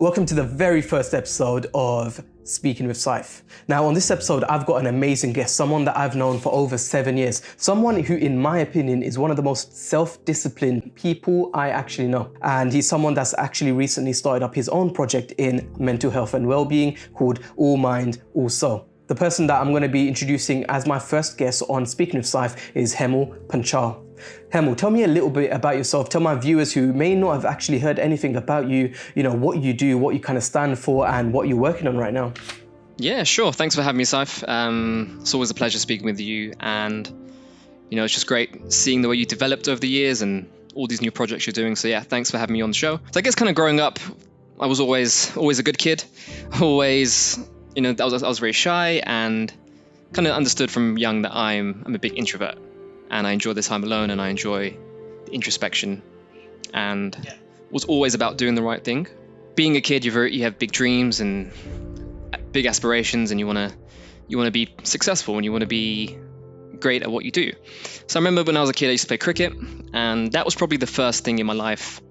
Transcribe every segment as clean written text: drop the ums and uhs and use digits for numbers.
Welcome to the very first episode of Speaking with Saif. Now on this episode, I've got an amazing guest, someone that I've known for over 7 years, someone who in my opinion is one of the most self-disciplined people I actually know. And he's someone that's actually recently started up his own project in mental health and well-being called All Mind, All Soul. The person that I'm going to be introducing as my first guest on Speaking with Saif is Hemal Panchal. Hemal, tell me a little bit about yourself. Tell my viewers who may not have actually heard anything about you, what you do, what you kind of stand for, and what you're working on right now. Yeah, sure. Thanks for having me, Saif. It's always a pleasure speaking with you. And, it's just great seeing the way you developed over the years and all these new projects you're doing. So yeah, thanks for having me on the show. So I guess kind of growing up, I was always a good kid. Always, I was very shy and kind of understood from young that I'm a big introvert. And I enjoy the time alone, and I enjoy the introspection, and was always about doing the right thing. Being a kid, you have big dreams and big aspirations, and you want to be successful, and you want to be great at what you do. So I remember when I was a kid, I used to play cricket, and that was probably the first thing in my life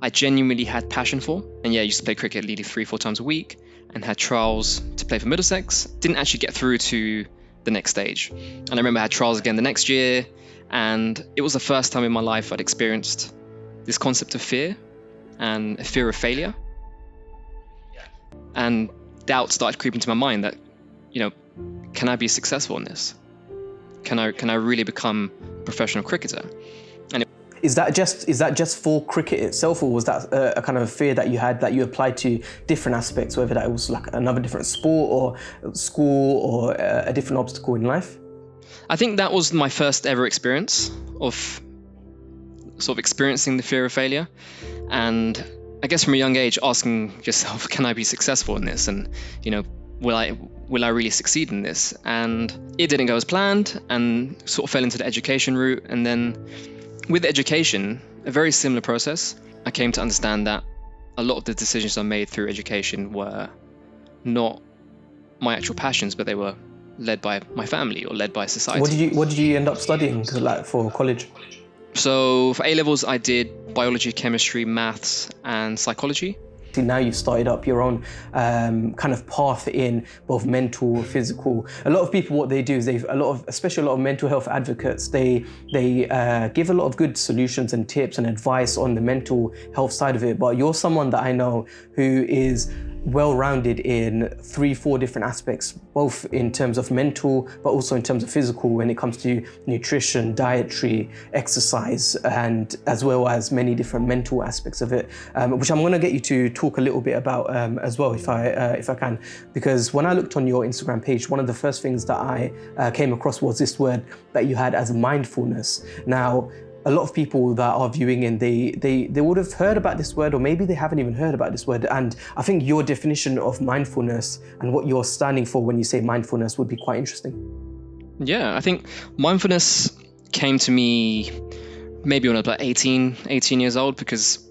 I genuinely had passion for. And yeah, I used to play cricket nearly 3-4 times a week, and had trials to play for Middlesex. Didn't actually get through to the next stage, and I remember I had trials again the next year. And it was the first time in my life I'd experienced this concept of fear and a fear of failure. And doubt started creeping into my mind that, can I be successful in this? Can I really become a professional cricketer? And Is that just for cricket itself, or was that a kind of fear that you had that you applied to different aspects, whether that was like another different sport or school or a different obstacle in life? I think that was my first ever experience of sort of experiencing the fear of failure. And I guess from a young age, asking yourself, can I be successful in this? And, will I really succeed in this? And it didn't go as planned, and sort of fell into the education route. And then with education, a very similar process. I came to understand that a lot of the decisions I made through education were not my actual passions, but they were led by my family or led by society. What did you end up studying for college? So for A-levels, I did biology, chemistry, maths, and psychology. Now you've started up your own kind of path in both mental, physical. A lot of people, what they do is especially a lot of mental health advocates, they give a lot of good solutions and tips and advice on the mental health side of it. But you're someone that I know who is well-rounded in 3-4 different aspects, both in terms of mental, but also in terms of physical, when it comes to nutrition, dietary, exercise, and as well as many different mental aspects of it, which I'm going to get you to talk a little bit about as well, if I can, because when I looked on your Instagram page, one of the first things that I came across was this word that you had as mindfulness. Now, a lot of people that are viewing in, they would have heard about this word, or maybe they haven't even heard about this word. And I think your definition of mindfulness and what you're standing for when you say mindfulness would be quite interesting. Yeah, I think mindfulness came to me maybe when I was about 18 years old, because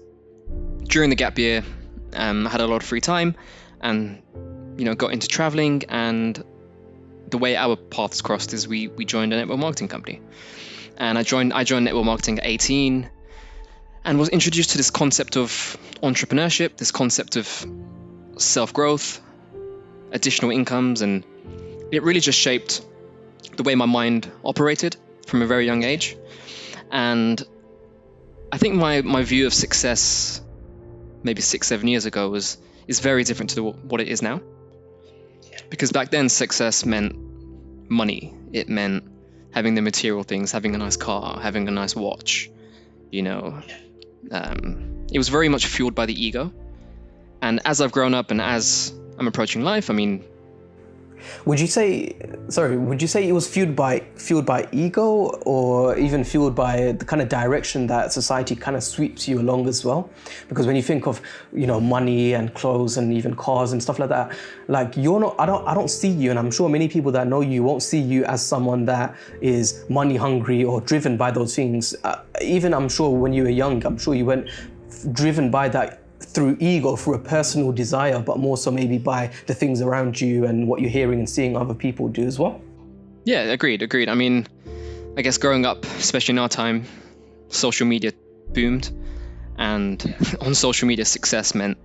during the gap year, I had a lot of free time and, got into traveling. And the way our paths crossed is we joined a network marketing company. And I joined network marketing at 18 and was introduced to this concept of entrepreneurship, this concept of self-growth, additional incomes, and it really just shaped the way my mind operated from a very young age. And I think my view of success maybe 6-7 years ago is very different to what it is now. Because back then success meant money. It meant having the material things, having a nice car, having a nice watch, it was very much fueled by the ego. And as I've grown up and as I'm approaching life, Would you say it was fueled by ego, or even fueled by the kind of direction that society kind of sweeps you along as well? Because when you think of, money and clothes and even cars and stuff like that, like I don't see you, and I'm sure many people that know you won't see you as someone that is money hungry or driven by those things. Even I'm sure when you were young, I'm sure you weren't driven by that through ego, through a personal desire, but more so maybe by the things around you and what you're hearing and seeing other people do as well. Yeah, agreed. I guess growing up, especially in our time, social media boomed, and on social media, success meant,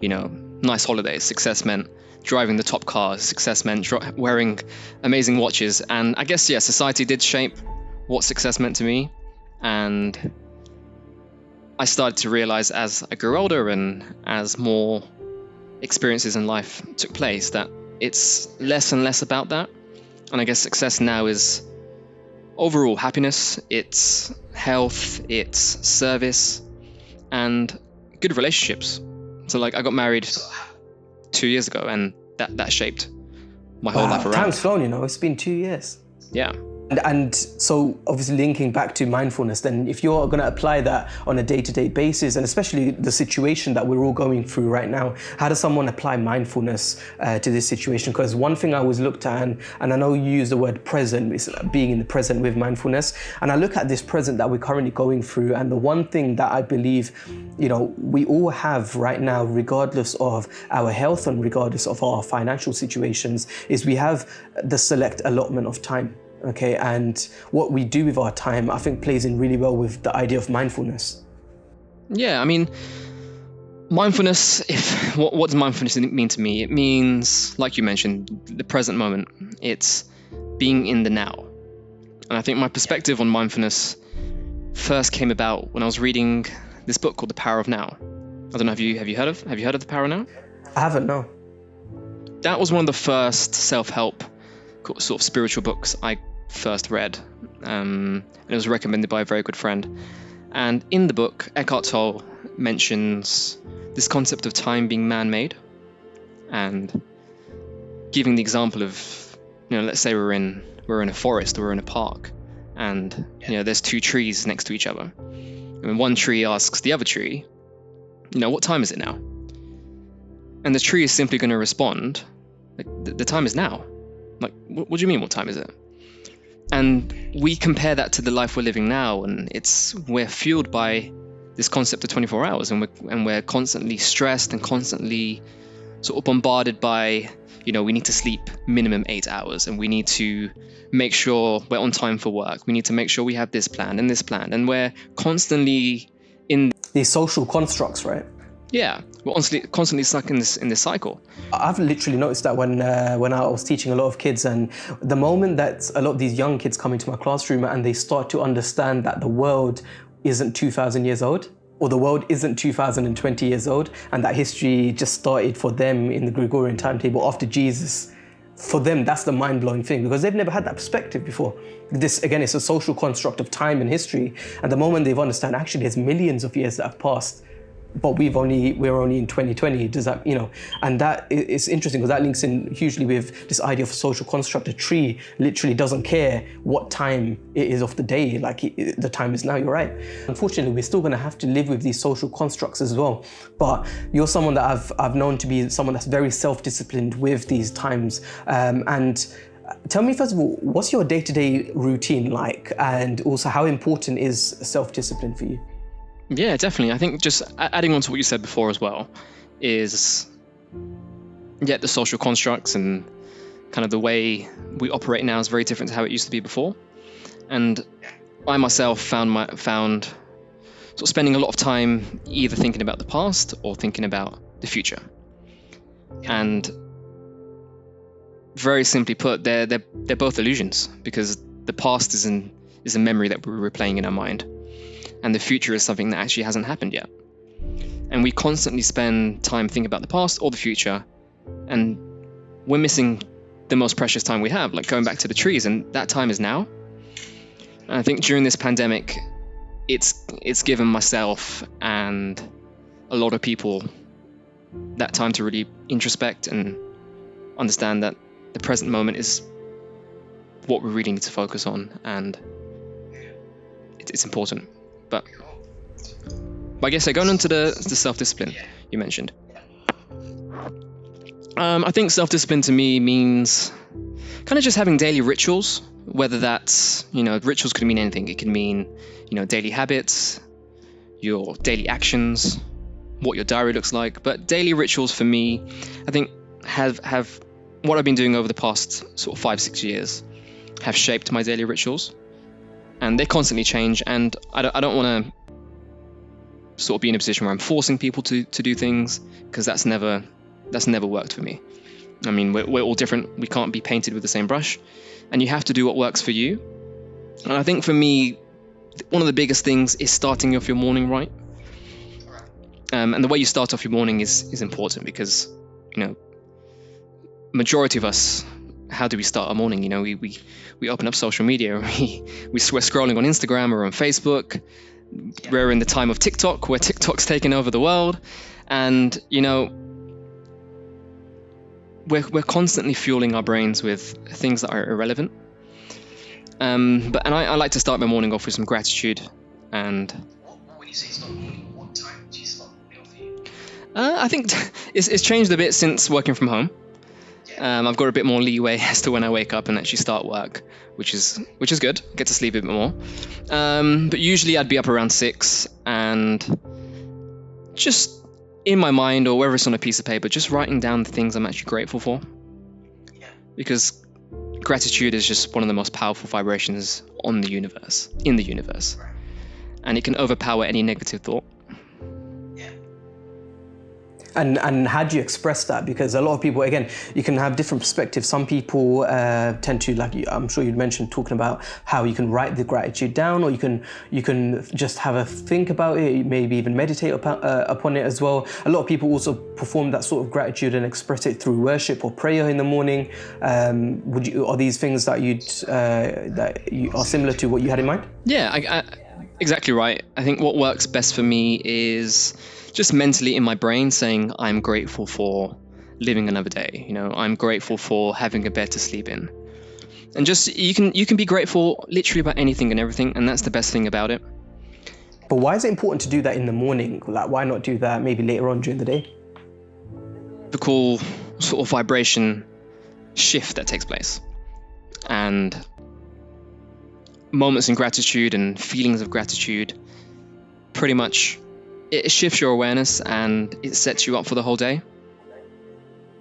nice holidays. Success meant driving the top cars. Success meant wearing amazing watches. And I guess, society did shape what success meant to me. And I started to realize as I grew older and as more experiences in life took place that it's less and less about that. And I guess success now is overall happiness, it's health, it's service, and good relationships. So I got married 2 years ago, and that shaped my whole life around. Time's flown, it's been 2 years. Yeah. And so obviously linking back to mindfulness, then if you're going to apply that on a day-to-day basis, and especially the situation that we're all going through right now, how does someone apply mindfulness to this situation? Because one thing I always looked at, and I know you use the word present, is being in the present with mindfulness. And I look at this present that we're currently going through, and the one thing that I believe, we all have right now, regardless of our health and regardless of our financial situations, is we have the select allotment of time. Okay, and what we do with our time, I think, plays in really well with the idea of mindfulness. Yeah, I mean, mindfulness, what does mindfulness mean to me? It means, like you mentioned, the present moment. It's being in the now. And I think my perspective on mindfulness first came about when I was reading this book called The Power of Now. I don't know, have you heard of The Power of Now? I haven't, no. That was one of the first self-help sort of spiritual books I first read, and it was recommended by a very good friend. And in the book, Eckhart Tolle mentions this concept of time being man-made, and giving the example of, let's say we're in a forest or we're in a park, and there's two trees next to each other, and one tree asks the other tree, what time is it now? And the tree is simply going to respond, the time is now. What do you mean, what time is it? And we compare that to the life we're living now, and we're fueled by this concept of 24 hours, and we're constantly stressed and constantly sort of bombarded by, we need to sleep minimum 8 hours, and we need to make sure we're on time for work. We need to make sure we have this plan and this plan, and we're constantly in these social constructs, right? Yeah, we're constantly stuck in this cycle. I've literally noticed that when I was teaching a lot of kids, and the moment that a lot of these young kids come into my classroom and they start to understand that the world isn't 2,000 years old, or the world isn't 2,020 years old, and that history just started for them in the Gregorian timetable after Jesus. For them, that's the mind-blowing thing, because they've never had that perspective before. This, again, it's a social construct of time and history. And the moment they've understood, actually, there's millions of years that have passed, but we're only in 2020. Does that, and that is interesting, because that links in hugely with this idea of social construct. A tree literally doesn't care what time it is of the day, the time is now, you're right. Unfortunately, we're still gonna have to live with these social constructs as well. But you're someone that I've known to be someone that's very self-disciplined with these times. And tell me, first of all, what's your day-to-day routine like? And also, how important is self-discipline for you? Yeah, definitely. I think just adding on to what you said before as well is, the social constructs and kind of the way we operate now is very different to how it used to be before. And I myself found sort of spending a lot of time either thinking about the past or thinking about the future. And very simply put, they're both illusions, because the past is a memory that we're replaying in our mind. And the future is something that actually hasn't happened yet. And we constantly spend time thinking about the past or the future, and we're missing the most precious time we have, like going back to the trees, and that time is now. And I think during this pandemic, it's given myself and a lot of people that time to really introspect and understand that the present moment is what we really need to focus on, and it's important. But I guess going on to the self-discipline you mentioned. I think self-discipline to me means kind of just having daily rituals, whether that's, rituals could mean anything. It could mean, daily habits, your daily actions, what your diary looks like. But daily rituals for me, I think have what I've been doing over the past sort of 5-6 years have shaped my daily rituals. And they constantly change, and I don't want to sort of be in a position where I'm forcing people to do things, because that's never worked for me. I mean, we're all different. We can't be painted with the same brush, and you have to do what works for you. And I think for me, one of the biggest things is starting off your morning right. And the way you start off your morning is important, because, majority of us, how do we start our morning? We open up social media, we're scrolling on Instagram or on Facebook. We're in the time of TikTok, where TikTok's taken over the world, and we're constantly fueling our brains with things that are irrelevant. But I like to start my morning off with some gratitude. And when you say start morning, what time do you start morning off for you? I think it's changed a bit since working from home. I've got a bit more leeway as to when I wake up and actually start work, which is good. I get to sleep a bit more. But usually I'd be up around 6, and just in my mind, or wherever it's on a piece of paper, just writing down the things I'm actually grateful for. Yeah. Because gratitude is just one of the most powerful vibrations in the universe. Right. And it can overpower any negative thought. And how do you express that? Because a lot of people, again, you can have different perspectives. Some people tend to, like I'm sure you'd mentioned, talking about how you can write the gratitude down, or you can just have a think about it, maybe even meditate upon it as well. A lot of people also perform that sort of gratitude and express it through worship or prayer in the morning. Are these things that you are similar to what you had in mind? Yeah, I exactly right. I think what works best for me is just mentally in my brain saying, I'm grateful for living another day. I'm grateful for having a bed to sleep in. And just, you can be grateful literally about anything and everything, and that's the best thing about it. But why is it important to do that in the morning? Like, why not do that maybe later on during the day? The cool sort of vibration shift that takes place. And moments in gratitude and feelings of gratitude pretty much, it shifts your awareness and it sets you up for the whole day.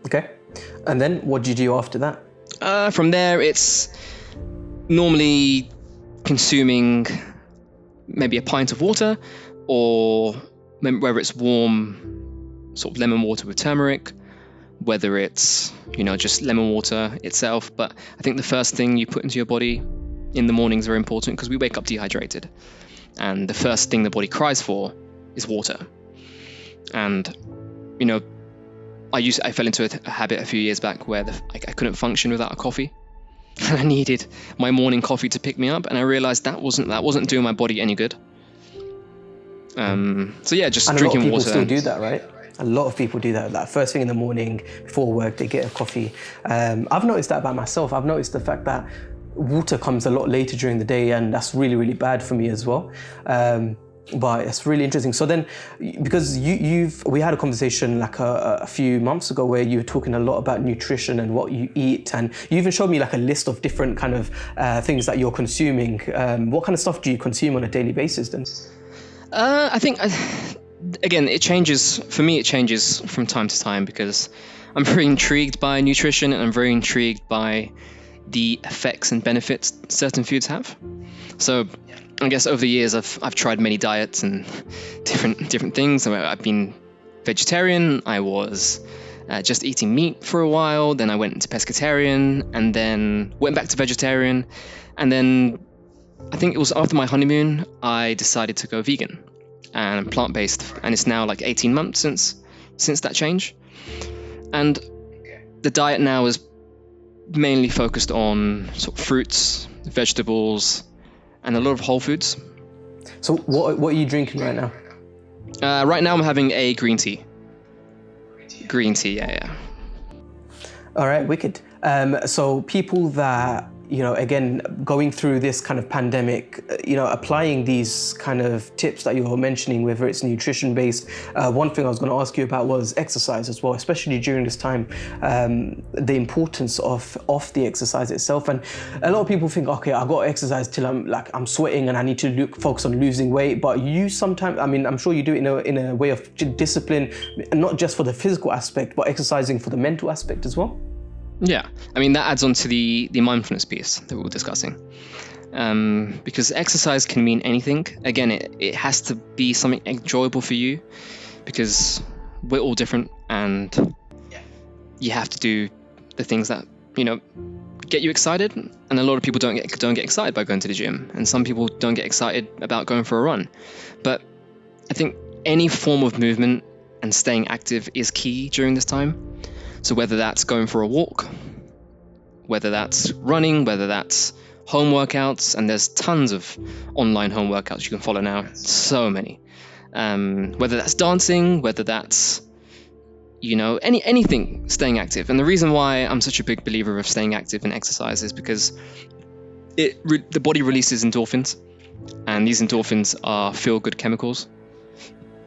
Okay. And then what do you do after that? From there, it's normally consuming maybe a pint of water, or whether it's warm sort of lemon water with turmeric, whether it's, just lemon water itself. But I think the first thing you put into your body in the morning is very important, because we wake up dehydrated. And the first thing the body cries for is water. And I fell into a habit a few years back where I couldn't function without a coffee. And I needed my morning coffee to pick me up, and I realized that wasn't doing my body any good. So yeah, just drinking water. A lot of people still do that, right? A lot of people do that. Like first thing in the morning before work, they get a coffee. I've noticed that about myself. I've noticed the fact that water comes a lot later during the day, and that's really, really bad for me as well. But it's really interesting. So then, because we had a conversation like a few months ago where you were talking a lot about nutrition and what you eat, and you even showed me like a list of different kind of things that you're consuming. What kind of stuff do you consume on a daily basis then? I think, again, it changes. For me, it changes from time to time, because I'm very intrigued by nutrition, and I'm very intrigued by the effects and benefits certain foods have. So I guess over the years I've tried many diets and different things. I've been vegetarian. I was just eating meat for a while. Then I went into pescatarian, and then went back to vegetarian. And then I think it was after my honeymoon, I decided to go vegan and plant-based. And it's now like 18 months since that change. And the diet now is mainly focused on sort of fruits, vegetables, and a lot of whole foods. So what are you drinking right now? Right now I'm having a green tea. Green tea, yeah. All right, wicked. So people that, again, going through this kind of pandemic, applying these kind of tips that you were mentioning, whether it's nutrition based, one thing I was going to ask you about was exercise as well, especially during this time, the importance of the exercise itself. And a lot of people think, okay, I got to exercise till I'm sweating and I need to focus on losing weight. But you sometimes, I'm sure you do it in a way of discipline, not just for the physical aspect, but exercising for the mental aspect as well. Yeah, that adds on to the mindfulness piece that we were discussing. because exercise can mean anything. Again, it has to be something enjoyable for you, because we're all different, and you have to do the things that, you know, get you excited. And a lot of people don't get excited by going to the gym, and some people don't get excited about going for a run. But I think any form of movement and staying active is key during this time. So whether that's going for a walk, whether that's running, whether that's home workouts, and there's tons of online home workouts you can follow now, so many. Whether that's dancing, whether that's, you know, anything, staying active. And the reason why I'm such a big believer of staying active and exercise is because the body releases endorphins, and these endorphins are feel-good chemicals.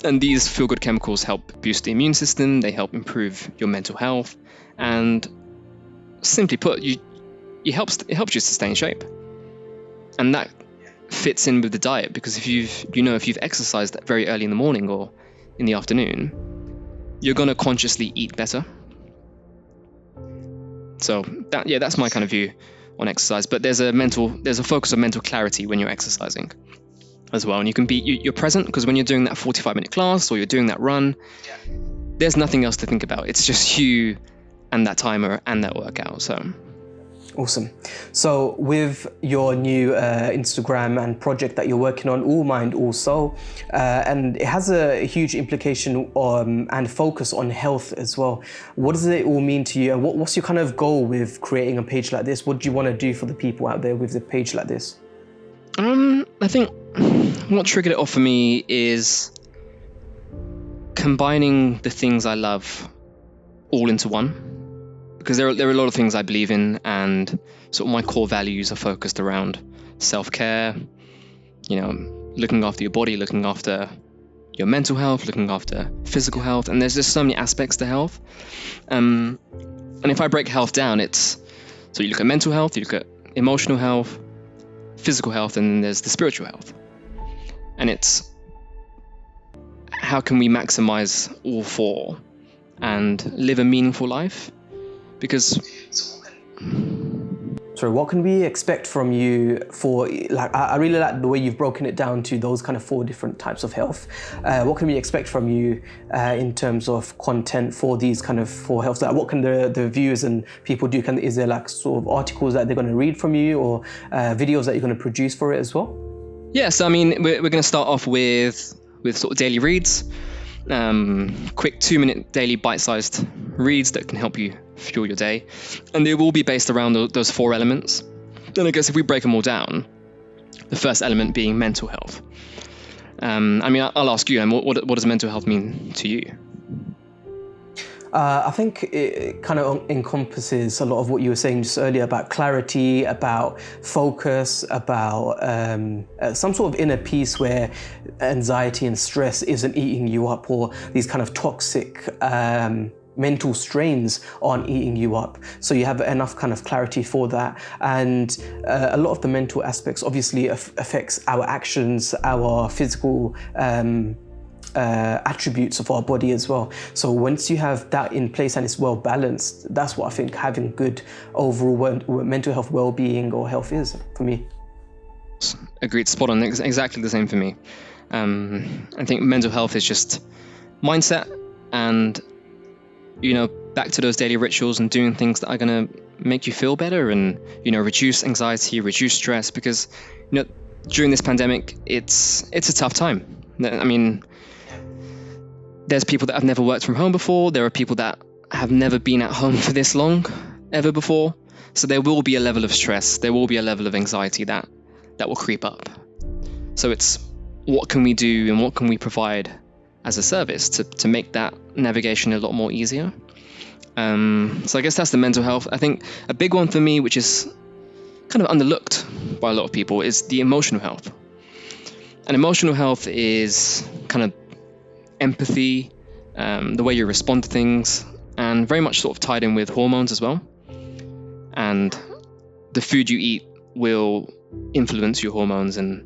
And these feel-good chemicals help boost the immune system, they help improve your mental health, and simply put, it helps you to stay in shape. And that fits in with the diet, because if you've exercised very early in the morning or in the afternoon, you're going to consciously eat better. So that's my kind of view on exercise. But there's a focus of mental clarity when you're exercising as well, and you're present, because when you're doing that 45-minute class or you're doing that run, there's nothing else to think about. It's just you and that timer and that workout. So awesome. So with your new Instagram and project that you're working on, All Mind All Soul, and it has a huge implication and focus on health as well. What does it all mean to you, and what's your kind of goal with creating a page like this? What do you want to do for the people out there with a page like this? I think what triggered it off for me is combining the things I love all into one, because there are a lot of things I believe in, and sort of my core values are focused around self-care, you know, looking after your body, looking after your mental health, looking after physical health, and there's just so many aspects to health. And if I break health down, so you look at mental health, you look at emotional health, physical health, and then there's the spiritual health. And it's how can we maximize all four and live a meaningful life? Because so what can we expect from you for, like, I really like the way you've broken it down to those kind of 4 different types of health. What can we expect from you in terms of content for these kind of 4 healths? Like, what can the viewers and people do? Is there like sort of articles that they're going to read from you, or videos that you're going to produce for it as well? Yeah, so I mean, we're going to start off with sort of daily reads, quick 2-minute daily bite-sized reads that can help you fuel your day, and they will be based around those 4 elements. And I guess if we break them all down, the first element being mental health. I mean, I'll ask you, what does mental health mean to you? I think it kind of encompasses a lot of what you were saying just earlier about clarity, about focus, about some sort of inner peace where anxiety and stress isn't eating you up, or these kind of toxic mental strains aren't eating you up. So you have enough kind of clarity for that. And a lot of the mental aspects obviously affects our actions, our physical attributes of our body as well. So once you have that in place and it's well balanced, that's what I think having good overall mental health well-being or health is for me. Agreed, spot on, exactly the same for me. I think mental health is just mindset, and you know, back to those daily rituals and doing things that are going to make you feel better and, you know, reduce anxiety, reduce stress, because, you know, during this pandemic, it's a tough time. I mean, there's people that have never worked from home before. There are people that have never been at home for this long ever before. So there will be a level of stress. There will be a level of anxiety that will creep up. So it's what can we do and what can we provide as a service to make that navigation a lot more easier. So I guess that's the mental health. I think a big one for me, which is kind of underlooked by a lot of people, is the emotional health. And emotional health is kind of empathy, the way you respond to things, and very much sort of tied in with hormones as well. And the food you eat will influence your hormones and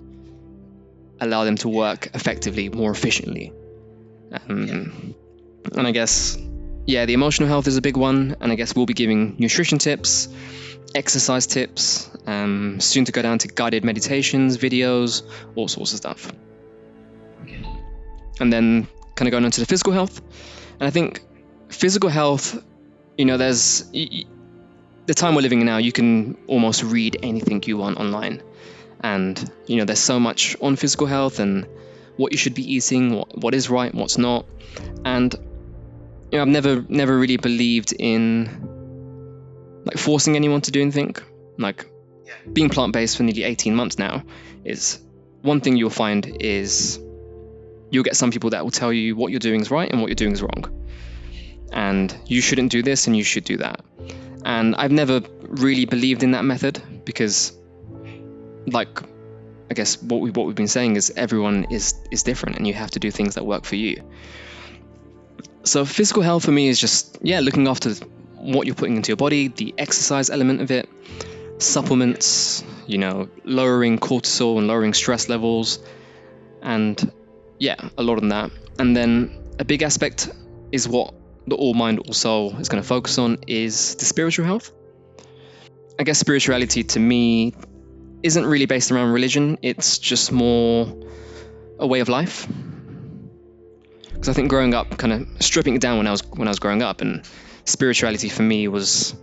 allow them to work effectively, more efficiently. And I guess, yeah, the emotional health is a big one, and I guess we'll be giving nutrition tips, exercise tips, soon to go down to guided meditations, videos, all sorts of stuff. Good. And then kind of going on to the physical health. And I think physical health, there's the time we're living in now, you can almost read anything you want online. And, there's so much on physical health and what you should be eating, what is right, what's not. And, I've never really believed in like forcing anyone to do anything. Like being plant-based for nearly 18 months now is one thing you'll find is you'll get some people that will tell you what you're doing is right and what you're doing is wrong. And you shouldn't do this and you should do that. And I've never really believed in that method because, like, I guess what we've been saying is everyone is different and you have to do things that work for you. So physical health for me is just, looking after what you're putting into your body, the exercise element of it, supplements, lowering cortisol and lowering stress levels, and a lot on that. And then a big aspect is what the All Mind, All Soul is going to focus on is the spiritual health. I guess spirituality to me isn't really based around religion. It's just more a way of life. Because I think growing up, kind of stripping it down when I was growing up, and spirituality for me was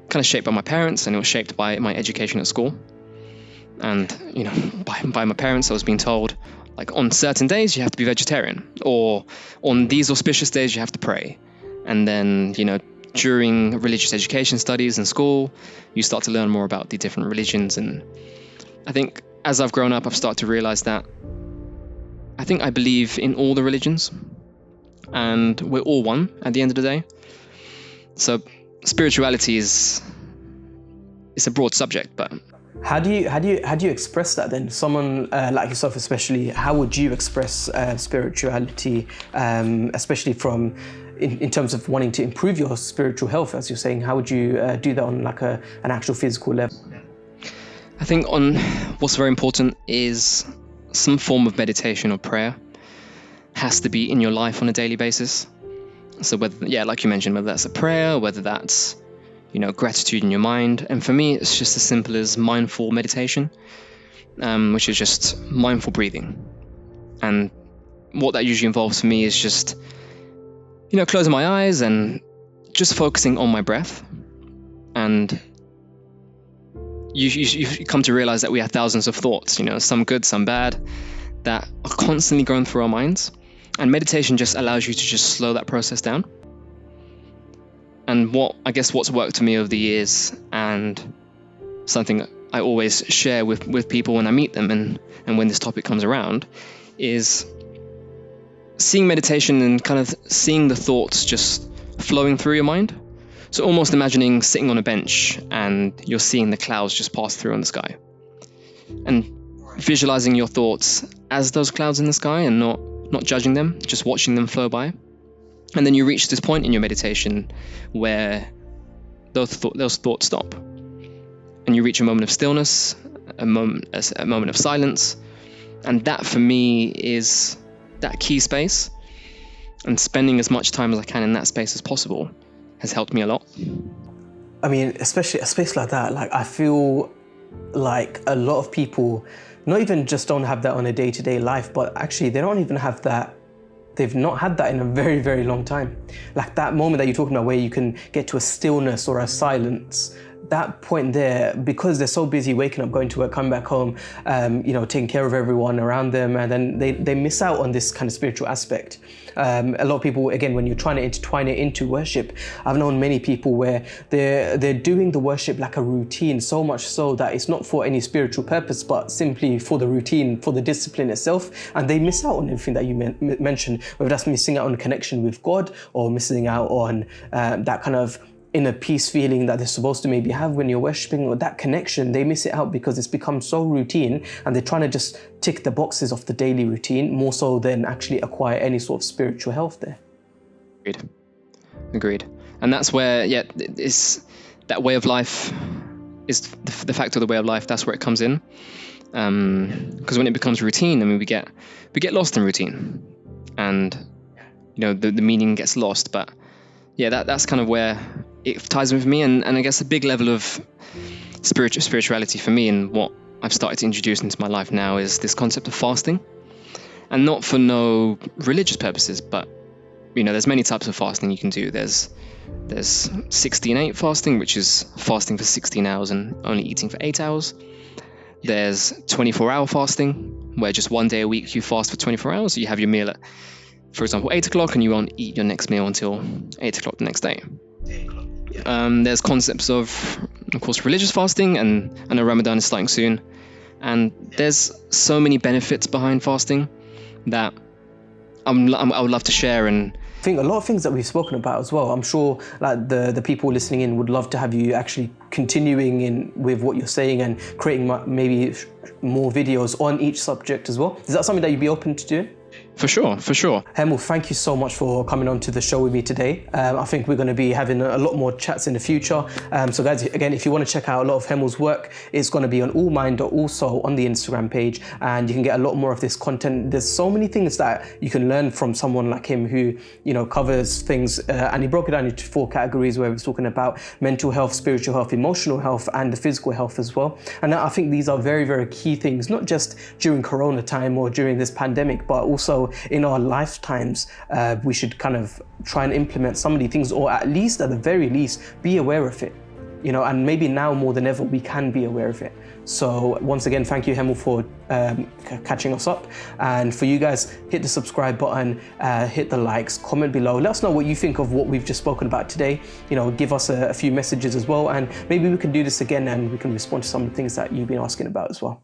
kind of shaped by my parents, and it was shaped by my education at school. And by my parents, I was being told, like, on certain days you have to be vegetarian, or on these auspicious days you have to pray. And then during religious education studies in school, you start to learn more about the different religions. And I think as I've grown up, I've started to realize that I think I believe in all the religions, and we're all one at the end of the day. So spirituality is a broad subject, but how do you express that then? Someone like yourself, especially, how would you express spirituality, especially from in terms of wanting to improve your spiritual health, as you're saying? How would you do that on like an actual physical level? I think on what's very important is some form of meditation or prayer has to be in your life on a daily basis. So whether, like you mentioned, whether that's a prayer, whether that's, gratitude in your mind. And for me, it's just as simple as mindful meditation, which is just mindful breathing. And what that usually involves for me is just, closing my eyes and just focusing on my breath. And you come to realize that we have thousands of thoughts, some good, some bad, that are constantly going through our minds. And meditation just allows you to just slow that process down. And what's worked to me over the years, and something I always share with people when I meet them and when this topic comes around, is seeing meditation and kind of seeing the thoughts just flowing through your mind. So almost imagining sitting on a bench and you're seeing the clouds just pass through in the sky, and visualizing your thoughts as those clouds in the sky and not judging them, just watching them flow by. And then you reach this point in your meditation where those thoughts stop, and you reach a moment of stillness, a moment of silence. And that for me is that key space, and spending as much time as I can in that space as possible has helped me a lot. I mean, especially a space like that, like I feel like a lot of people not even just don't have that on a day-to-day life, but actually they don't even have that. They've not had that in a very, very long time. Like that moment that you're talking about where you can get to a stillness or a silence, that point there, because they're so busy waking up, going to work, coming back home, taking care of everyone around them, and then they miss out on this kind of spiritual aspect. A lot of people, again, when you're trying to intertwine it into worship, I've known many people where they're doing the worship like a routine, so much so that it's not for any spiritual purpose, but simply for the routine, for the discipline itself, and they miss out on everything that you mentioned, whether that's missing out on connection with God or missing out on that kind of inner peace feeling that they're supposed to maybe have when you're worshipping, or that connection. They miss it out because it's become so routine, and they're trying to just tick the boxes of the daily routine more so than actually acquire any sort of spiritual health there. Agreed. And that's where, it's that way of life is the fact of the way of life. That's where it comes in. Because when it becomes routine, I mean, we get lost in routine, and the meaning gets lost. But yeah, that's kind of where it ties in with me, and I guess a big level of spirituality for me, and what I've started to introduce into my life now, is this concept of fasting, and not for no religious purposes, but there's many types of fasting you can do. There's 16/8 fasting, which is fasting for 16 hours and only eating for 8 hours. There's 24-hour fasting, where just one day a week you fast for 24 hours. So you have your meal at, for example, 8 o'clock, and you won't eat your next meal until 8 o'clock the next day. There's concepts of course, religious fasting, and I know Ramadan is starting soon. And there's so many benefits behind fasting that I would love to share. And I think a lot of things that we've spoken about as well, I'm sure like the people listening in would love to have you actually continuing in with what you're saying and creating maybe more videos on each subject as well. Is that something that you'd be open to doing? For sure. Hemal, thank you so much for coming on to the show with me today. I think we're going to be having a lot more chats in the future. So guys, again, if you want to check out a lot of Hemal's work, it's going to be on Allmind, also on the Instagram page, and you can get a lot more of this content. There's so many things that you can learn from someone like him who, covers things, and he broke it down into 4 categories where he's talking about mental health, spiritual health, emotional health, and the physical health as well. And I think these are very, very key things, not just during Corona time or during this pandemic, but also in our lifetimes. We should kind of try and implement some of these things, or at the very least, be aware of it. And maybe now more than ever, we can be aware of it. So once again, thank you, Hemal, for catching us up. And for you guys, hit the subscribe button, hit the likes, comment below. Let us know what you think of what we've just spoken about today. Give us a few messages as well, and maybe we can do this again and we can respond to some of the things that you've been asking about as well.